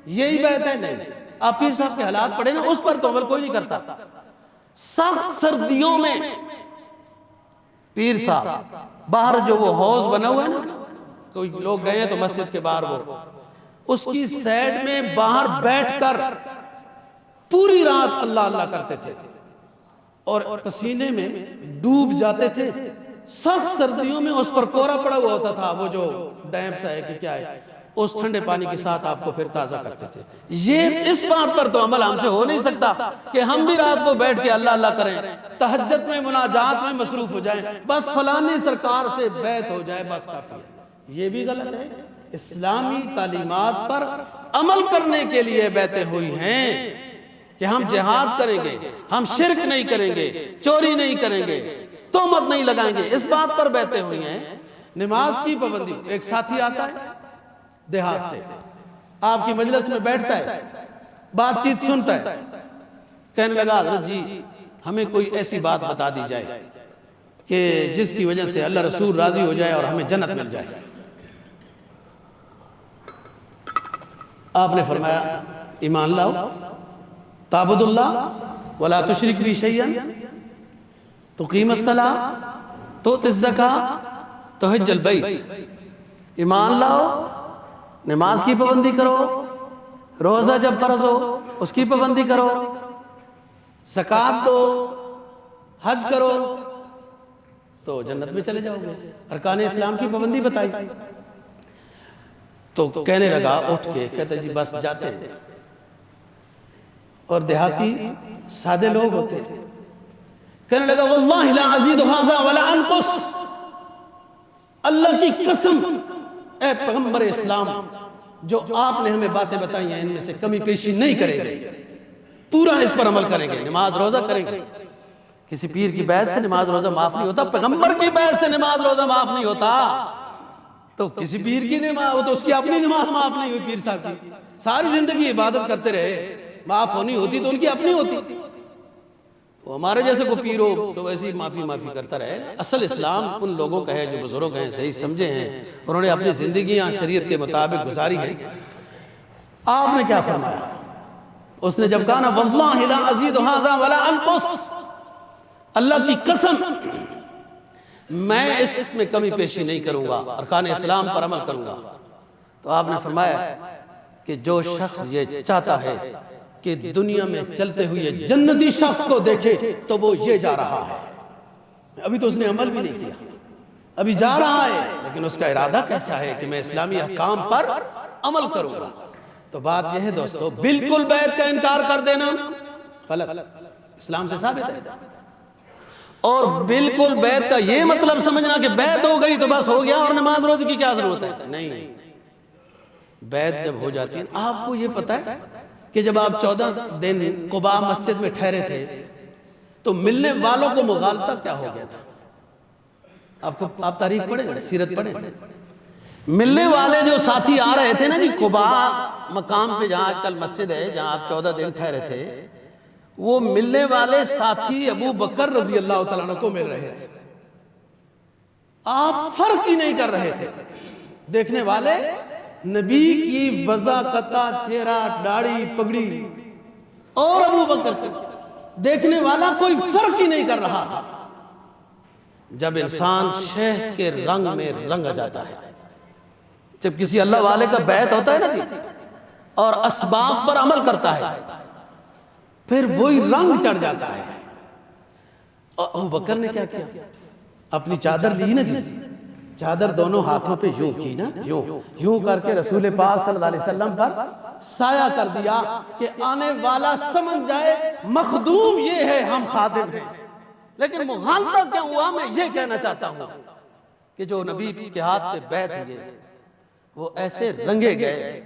یہی بیعت ہے؟ نہیں، آپ پیر صاحب کے حالات پڑھیں نا، اس پر تو عمل کوئی نہیں کرتا۔ سخت سردیوں میں پیر صاحب باہر جو وہ حوض بنا ہوا ہے نا، کوئی لوگ گئے ہیں تو مسجد کے باہر وہ اس کی سائڈ میں باہر بیٹھ کر پوری رات اللہ اللہ کرتے تھے اور پسینے میں ڈوب جاتے تھے۔ سخت سردیوں میں اس پر کوڑا پڑا ہوا ہوتا تھا، وہ جو ڈیمپ سا ہے کہ کیا ہے، اس ٹھنڈے پانی کے ساتھ آپ کو پھر تازہ کرتے تھے۔ یہ اس بات پر تو عمل ہم سے ہو نہیں سکتا کہ ہم بھی رات کو بیٹھ کے اللہ اللہ کریں، تہجد میں مناجات میں مصروف ہو جائیں، بس فلانی سرکار سے بیعت ہو جائے بس کافی ہے۔ یہ بھی غلط ہے۔ اسلامی تعلیمات پر عمل کرنے کے لیے بیعتیں ہوئی ہیں کہ ہم جہاد کریں گے، ہم شرک نہیں کریں گے، چوری نہیں کریں گے، تہمت نہیں لگائیں گے، اس بات پر بیعتیں ہوئی ہیں۔ نماز کی پابندی، ایک ساتھی آتا ہے دیہات سے، آپ کی مجلس میں بیٹھتا ہے، بات چیت سنتا ہے، کہنے لگا حضرت جی ہمیں کوئی ایسی بات بتا دی جائے کہ جس کی وجہ سے اللہ رسول راضی ہو جائے اور ہمیں جنت مل جائے۔ آپ نے فرمایا ایمان لاؤ، تعبد اللہ ولا تشرک بھی شیئا، تقیم الصلاۃ تؤتی الزکاۃ تحج البیت، ایمان لاؤ، نماز کی پابندی کرو، روزہ جب فرض ہو اس کی پابندی کرو، زکوٰۃ دو، حج کرو تو جنت میں چلے جاؤ گے۔ ارکان اسلام کی پابندی بتائی تو کہنے لگا اٹھ کے، کہتے جی بس جاتے ہیں۔ اور دیہاتی سادے لوگ ہوتے ہیں، کہنے لگا واللہ لا ازید ھذا ولا انقص، اللہ کی قسم اے پیغمبر اسلام، جو آپ نے ہمیں باتیں بتائی ہیں ان میں سے کمی پیشی نہیں کریں گے، پورا اس پر عمل کریں گے، نماز روزہ کریں گے۔ کسی پیر کی بیعت سے نماز روزہ معاف نہیں ہوتا، پیغمبر کی بیعت سے نماز روزہ معاف نہیں ہوتا، تو کسی پیر کی نماز، وہ تو اس کی اپنی نماز معاف نہیں ہوئی، پیر صاحب کی ساری زندگی عبادت کرتے رہے، معاف ہونی ہوتی تو ان کی اپنی ہوتی، وہ ہمارے جیسے کو پیر ہو تو ویسے ہی معافی کرتا رہے۔ اصل اسلام ان لوگوں کا ہے جو بزرگ ہیں، صحیح سمجھے ہیں، انہوں نے اپنی زندگیاں شریعت کے مطابق گزاری ہیں۔ آپ نے کیا فرمایا؟ اس نے جب کہا نا واللہ لا ازید ھذا ولا انقص، اللہ کی قسم میں اس میں کمی پیشی نہیں کروں گا، ارکان اسلام پر عمل کروں گا، تو آپ نے فرمایا کہ جو شخص یہ چاہتا ہے کہ دنیا میں چلتے ہوئے جنتی شخص کو دیکھے تو وہ یہ جا رہا ہے، ابھی تو اس نے عمل بھی نہیں کیا، ابھی جا رہا ہے، لیکن اس کا ارادہ کیسا ہے کہ میں اسلامی احکام پر عمل کروں گا۔ تو بات یہ ہے دوستو، بالکل بیعت کا انکار کر دینا غلط، اسلام سے ثابت ہے، اور بالکل بیعت کا یہ مطلب سمجھنا کہ بیعت ہو گئی تو بس ہو گیا اور نماز روزے کی کیا ضرورت ہے، نہیں۔ بیعت جب ہو جاتی ہے، آپ کو یہ پتہ ہے کہ جب آپ 14 دن قباء مسجد میں ٹھہرے تھے تو ملنے والوں کو مغالطہ کیا ہو گیا تھا؟ آپ تاریخ پڑھیں نا، سیرت پڑھیں، ملنے والے جو ساتھی آ رہے تھے نا جی، قباء مقام پہ جہاں آج کل مسجد ہے، جہاں آپ 14 دن ٹھہرے تھے، وہ ملنے والے ساتھی ابو بکر رضی اللہ تعالیٰ عنہ کو مل رہے تھے، آپ فرق ہی نہیں کر رہے تھے، دیکھنے والے نبی کی وضاقتہ چہرہ داڑھی پگڑی اور ابو بکر کو دیکھنے والا کوئی فرق ہی نہیں کر رہا تھا۔ جب انسان شیخ کے رنگ میں رنگ جاتا ہے، جب کسی اللہ والے کا بیعت ہوتا ہے نا جی، اور اسباب پر عمل کرتا ہے، پھر وہی رنگ چڑھ جاتا ہے۔ اور ابو بکر نے کیا کیا؟ اپنی چادر لی نا جی، چادر دونوں ہاتھوں پہ یوں کی نا، یوں کر کے رسول پاک صلی اللہ علیہ وسلم پر سایہ کر دیا کہ آنے والا سمجھ جائے مخدوم یہ ہے، ہم خادم ہیں۔ لیکن مغالطہ کیا ہوا؟ میں یہ کہنا چاہتا ہوں کہ جو نبی کے ہاتھ پہ بیعت ہوئے وہ ایسے رنگے گئے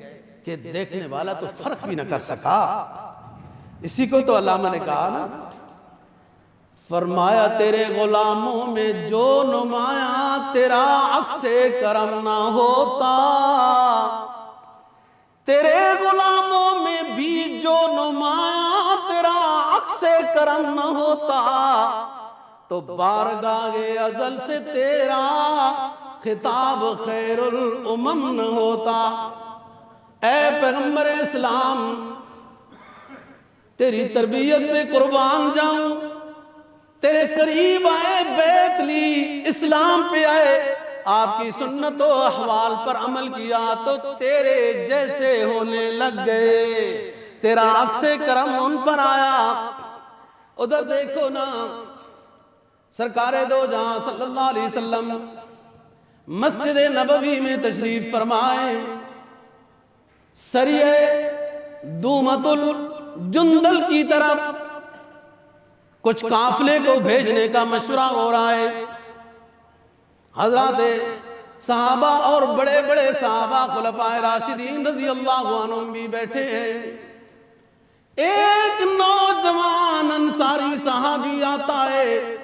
کہ دیکھنے والا تو فرق بھی نہ کر سکا۔ اسی کو تو علامہ نے کہا نا، فرمایا تیرے غلاموں میں جو نمایاں تیرا عکس کرم نہ ہوتا، تیرے غلاموں میں بھی جو نمایاں تیرا عکس کرم نہ ہوتا، تو بارگاہ ازل سے تیرا خطاب خیر الامم نہ ہوتا۔ اے پیغمبر اسلام، تیری تربیت پہ قربان جاؤں، تیرے قریب آئے، بیعت لی، اسلام پہ آئے، آپ کی سنت و احوال پر عمل کیا تو تیرے جیسے ہونے لگ گئے، تیرا عکس کرم ان پر آیا۔ ادھر دیکھو نا، سرکار دو جہاں صلی اللہ علیہ وسلم مسجد نبوی میں تشریف فرمائے، سریہ دومت الجندل کی طرف کچھ قافلے کو بھیجنے کا مشورہ ہو رہا ہے۔ حضرات صحابہ اور بڑے بڑے صحابہ خلفائے راشدین رضی اللہ عنہم بھی بیٹھے ہیں۔ ایک نوجوان انصاری صحابی آتا ہے،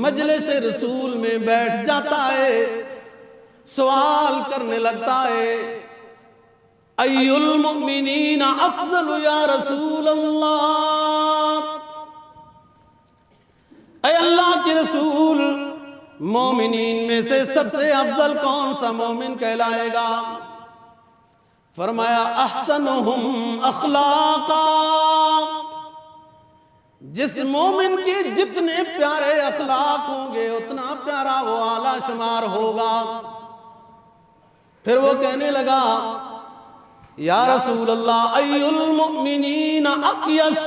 مجلس رسول میں بیٹھ جاتا ہے، سوال کرنے لگتا ہے، ای المؤمنین افضل یا رسول اللہ، اے اللہ کے رسول، مومنین میں سے سب سے افضل کون سا مومن کہلائے گا؟ فرمایا احسنہم اخلاقا، جس مومن کے جتنے پیارے اخلاق ہوں گے اتنا پیارا وہ اعلیٰ شمار ہوگا۔ پھر وہ کہنے لگا یا رسول اللہ ای المؤمنین اقیس،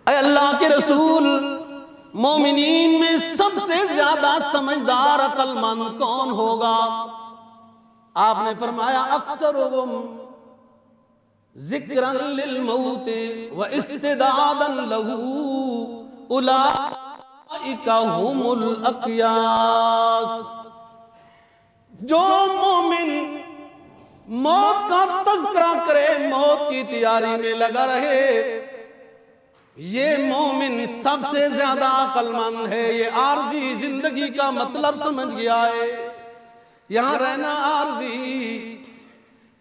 اے اللہ کے رسول مومنین میں سب سے زیادہ سمجھدار عقل مند کون ہوگا؟ آپ نے فرمایا اکثرهم ذکرا للموت واستعدادا له اولئک هم الاقیاس۔ جو مومن موت کا تذکرہ کرے، موت کی تیاری میں لگا رہے، یہ مومن سب سے زیادہ عقل مند ہے۔ یہ عارضی زندگی کا مطلب سمجھ گیا ہے، یہاں رہنا عارضی،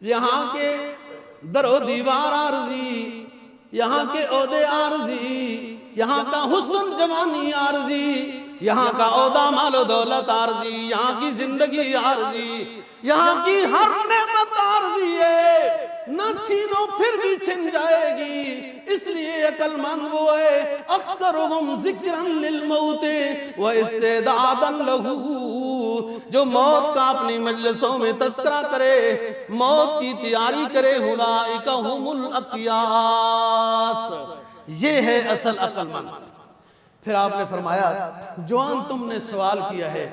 یہاں کے در و دیوار عارضی، یہاں کے عہدے عارضی، یہاں کا حسن جوانی عارضی، یہاں کا عہدہ مال و دولت عارضی، یہاں کی زندگی عارضی، یہاں کی ہر نعمت عارضی ہے، نہ چھینو پھر بھی چھن جائے گی۔ اس لیے عقل مند وہ ہے اکثرهم ذکرا للموت واستعدادا له، جو موت کا اپنی مجلسوں میں تذکرہ کرے، موت کی تیاری کرے، اولئک هم الاقیاس، یہ ہے اصل عقل مند۔ پھر آپ نے فرمایا جوان تم نے سوال کیا ہے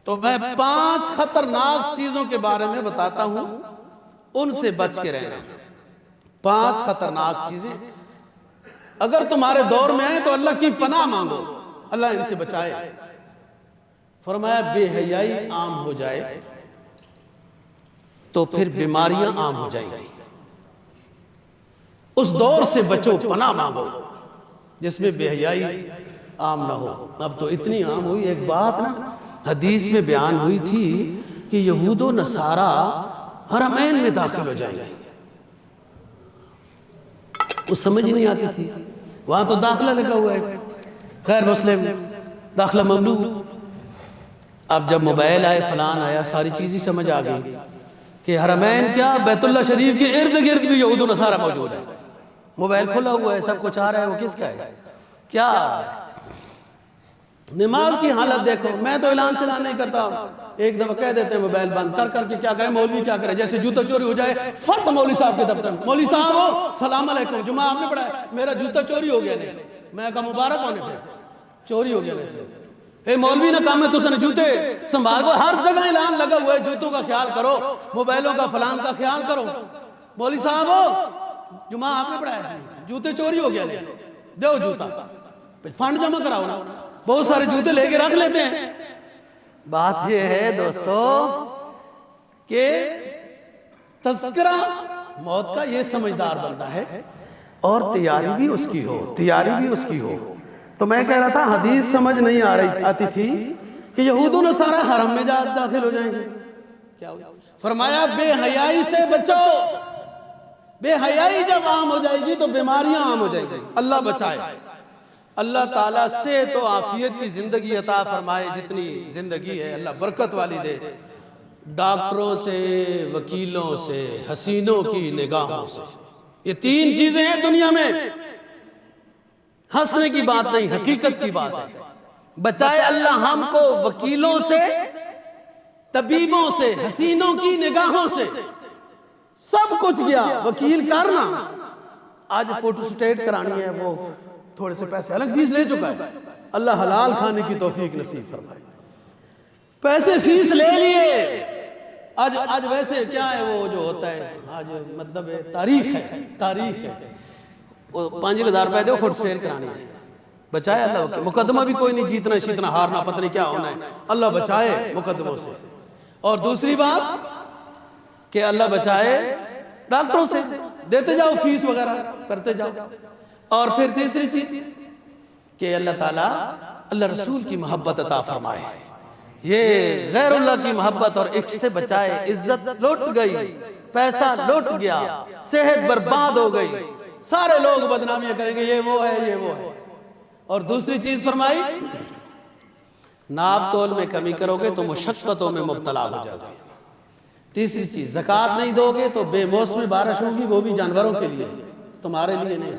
تو میں 5 خطرناک چیزوں کے بارے میں بتاتا ہوں، ان سے بچ کے رہنا۔ 5 خطرناک چیزیں اگر تمہارے دور میں آئیں تو اللہ کی پناہ مانگو، اللہ ان سے بچائے۔ فرمایا بے حیائی عام ہو جائے تو پھر بیماریاں عام ہو جائیں گی، اس دور سے بچو، پناہ مانگو جس میں بے حیائی عام نہ ہو۔ اب تو اتنی عام ہوئی، ایک بات نا حدیث میں بیان ہوئی تھی کہ یہود و نصارہ حرمین میں داخل ہو جائیں گے، وہ سمجھ نہیں آتی تھی، وہاں تو داخلہ لگا ہوا ہے، غیر مسلم داخلہ ممنوع۔ اب جب موبائل آئے، فلان آیا، ساری چیزیں سمجھ آ گئی کہ حرمین کیا، بیت اللہ شریف کے ارد گرد بھی یہود و نصارہ موجود ہے، موبائل کھلا ہوا ہے، سب کچھ آ رہا ہے، وہ کس کا ہے، کیا نماز کی حالت دیکھو۔ میں تو اعلان شلان نہیں کرتا، ایک دفعہ کہہ دیتے ہیں موبائل بند کر کے کیا کریں، مولوی کیا کریں، جیسے جوتا چوری ہو جائے فٹ مولوی صاحب کے دفتر میں، مولوی صاحب ہو سلام علیکم، جمعہ آپ نے پڑھا ہے، میرا جوتا چوری ہو گیا نہیں، میں کہا مبارک ہونے پہ چوری ہو گیا نہیں، اے مولوی نے کہا میں تو سن جوتے سنبھال کو، ہر جگہ اعلان لگا ہوا ہے جوتوں کا خیال کرو، موبائلوں کا فلان کا خیال کرو۔ مولوی صاحب ہو جمعہ آپ نے پڑھا ہے، جوتے چوری ہو گیا نہیں، دیو جوتا، فنڈ جمع کراؤ نا، بہت سارے جوتے لے کے رکھ لیتے ہیں۔ بات یہ ہے دوستو کہ تذکرہ موت کا یہ سمجھدار بندہ ہے اور تیاری بھی اس کی ہو، تیاری بھی اس کی ہو۔ تو میں کہہ رہا تھا حدیث سمجھ نہیں آتی تھی کہ یہود و نصارہ حرم میں داخل ہو جائیں گے، کیا ہو؟ فرمایا بے حیائی سے بچو، بے حیائی جب عام ہو جائے گی تو بیماریاں عام ہو جائیں گی، اللہ بچائے۔ اللہ تعالیٰ صحت و عافیت کی زندگی عطا فرمائے، جتنی زندگی ہے اللہ برکت والی دے، ڈاکٹروں سے، وکیلوں سے، حسینوں کی نگاہوں سے، یہ 3 چیزیں ہیں دنیا میں، ہنسنے کی بات نہیں، حقیقت کی بات ہے۔ بچائے اللہ ہم کو وکیلوں سے، طبیبوں سے، حسینوں کی نگاہوں سے، سب کچھ گیا، وکیل کرنا آج فوٹو سٹیٹ کرانی ہے، وہ تھوڑے سے پیسے الگ فیس لے چکا ہے، اللہ حلال کھانے کی توفیق نصیب فرمائے، پیسے فیس لے لیے، آج ویسے کیا ہے وہ جو ہوتا ہے، آج مطلب تاریخ ہے، 5,000 روپے دو فوٹو سٹیٹ کرانی ہے، بچائے اللہ، مقدمہ بھی کوئی نہیں جیتنا شیتنا ہارنا پتہ نہیں کیا ہونا ہے، اللہ بچائے مقدموں سے۔ اور دوسری بات کہ اللہ بچائے ڈاکٹروں سے، دیتے جاؤ فیس وغیرہ کرتے جاؤ۔ اور پھر تیسری چیز کہ اللہ تعالیٰ اللہ رسول کی محبت عطا فرمائے، یہ غیر اللہ کی محبت اور عشق سے بچائے، عزت لوٹ گئی، پیسہ لوٹ گیا، صحت برباد ہو گئی، سارے لوگ بدنامیاں کریں گے، یہ وہ ہے، یہ وہ ہے۔ اور دوسری چیز فرمائی ناپ تول میں کمی کرو گے تو مشقتوں میں مبتلا ہو جاؤ گے۔ تیسری چیز زکوٰۃ نہیں دو گے تو بے موسم بارش ہوگی، وہ بھی جانوروں کے لیے، تمہارے لیے نہیں۔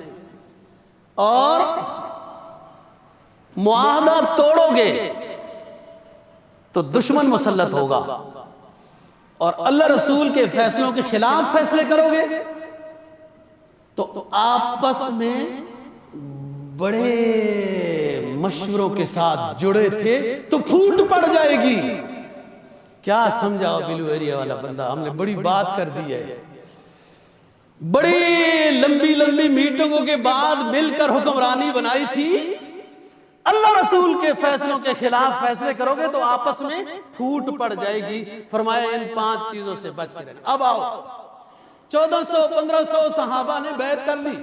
اور معاہدہ توڑو گے تو دشمن مسلط ہوگا، اور اللہ رسول کے فیصلوں کے خلاف فیصلے کرو گے تو آپس میں بڑے مشوروں کے ساتھ جڑے تھے تو پھوٹ پڑ جائے گی۔ کیا سمجھاؤ بلو ایریا والا بندہ، ہم نے بڑی بات کر دی ہے، بڑی لمبی لمبی میٹنگوں کے بعد مل کر حکمرانی بنائی تھی، اللہ رسول کے فیصلوں کے خلاف فیصلے کرو گے تو آپس میں پھوٹ پڑ جائے گی۔ فرمایا ان 5 چیزوں سے بچ کے رہنا۔ اب آؤ، 1400-1500 صحابہ نے بیعت کر لی،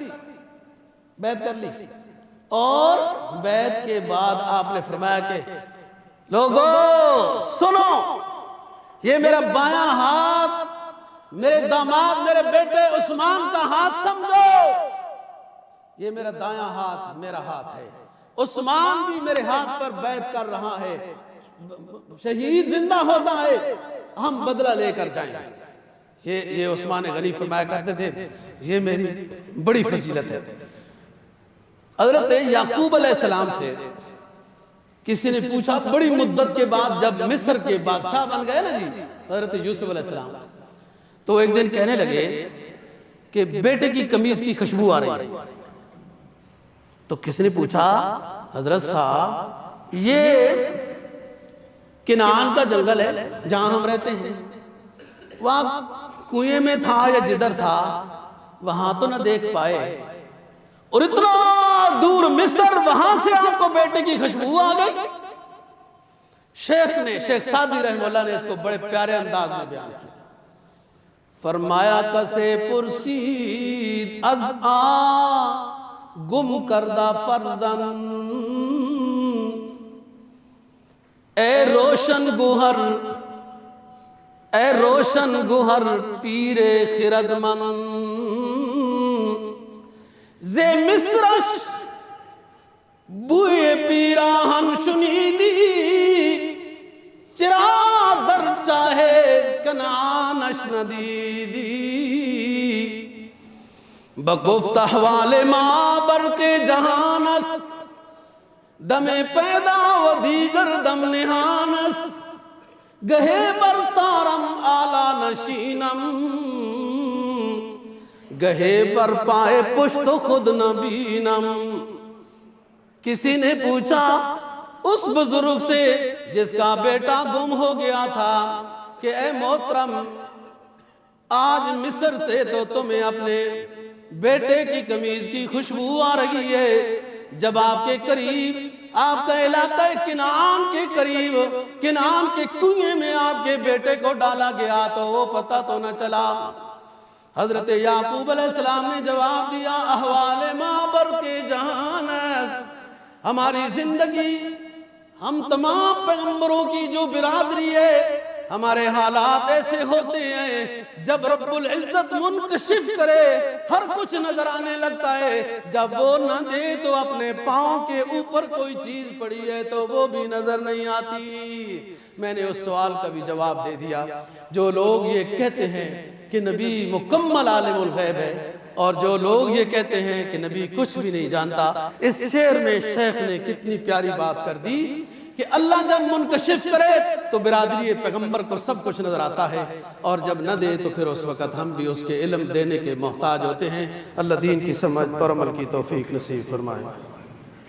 اور بیعت کے بعد آپ نے فرمایا کہ لوگو سنو، یہ میرا بایاں ہاتھ میرے داماد میرے بیٹے عثمان کا ہاتھ سمجھو، یہ میرا دایاں ہاتھ میرا ہاتھ ہے، عثمان بھی میرے ہاتھ پر بیعت کر رہا ہے، شہید زندہ ہوتا ہے، ہم بدلہ لے کر جائیں گے۔ یہ عثمان غنی فرمایا کرتے تھے یہ میری بڑی فضیلت ہے۔ حضرت یعقوب علیہ السلام سے کسی نے پوچھا، بڑی مدت کے بعد جب مصر کے بادشاہ بن گئے نا جی حضرت یوسف علیہ السلام، تو ایک دن کہنے لگے کہ بیٹے کی قمیض کی خوشبو آ رہی ہے۔ تو کسی نے پوچھا، حضرت صاحب یہ کنعان کا جنگل ہے جہاں ہم رہتے ہیں، وہاں کنویں میں تھا یا جدھر تھا وہاں تو نہ دیکھ پائے، اور اتنا دور مصر وہاں سے آپ کو بیٹے کی خوشبو آ گئی۔ شیخ سعدی رحمہ اللہ نے اس کو بڑے پیارے انداز میں بیان کیا، فرمایا کسے پرسید از گم کردہ فرزن، اے روشن گوہر پیر خردمن، زے مصرش بوئے پیراہن شنیدی، چرا در چاہے کنعانش ندیدی، بگفت احوال ما برق جہانس، دم پیدا و دیگر دم نہانس، گہے برتارم آلا نشینم، گہے بر پائے پشت خود نبینم۔ کسی نے پوچھا اس بزرگ سے جس کا بیٹا گم ہو گیا تھا کہ اے محترم، آج مصر سے تو تمہیں اپنے بیٹے کی قمیض کی خوشبو آ رہی ہے، جب آپ کے قریب آپ کا علاقہ کنعان کے قریب کنعان کے کنویں میں آپ کے بیٹے کو ڈالا گیا تو وہ پتہ تو نہ چلا۔ حضرت یعقوب علیہ السلام نے جواب دیا، احوال ما برق جہانس، ہماری زندگی، ہم تمام پیغمبروں کی جو برادری ہے، ہمارے حالات ایسے ہوتے ہیں جب رب العزت منکشف کرے ہر کچھ نظر آنے لگتا ہے، جب وہ نہ دے تو اپنے پاؤں کے اوپر کوئی چیز پڑی ہے تو وہ بھی نظر نہیں آتی۔ میں نے اس سوال کا بھی جواب دے دیا۔ جو لوگ یہ کہتے ہیں کہ نبی مکمل عالم الغیب ہے، اور جو لوگ یہ کہتے ہیں کہ نبی کچھ بھی نہیں جانتا، اس شعر میں شیخ نے کتنی پیاری بات کر دی کہ اللہ جب منکشف کرے تو برادری پیغمبر کو سب کچھ نظر آتا ہے، اور جب نہ دے تو پھر اس وقت ہم بھی اس کے علم دینے کے محتاج ہوتے ہیں۔ اللہ دین کی سمجھ اور عمل کی توفیق نصیب فرمائے۔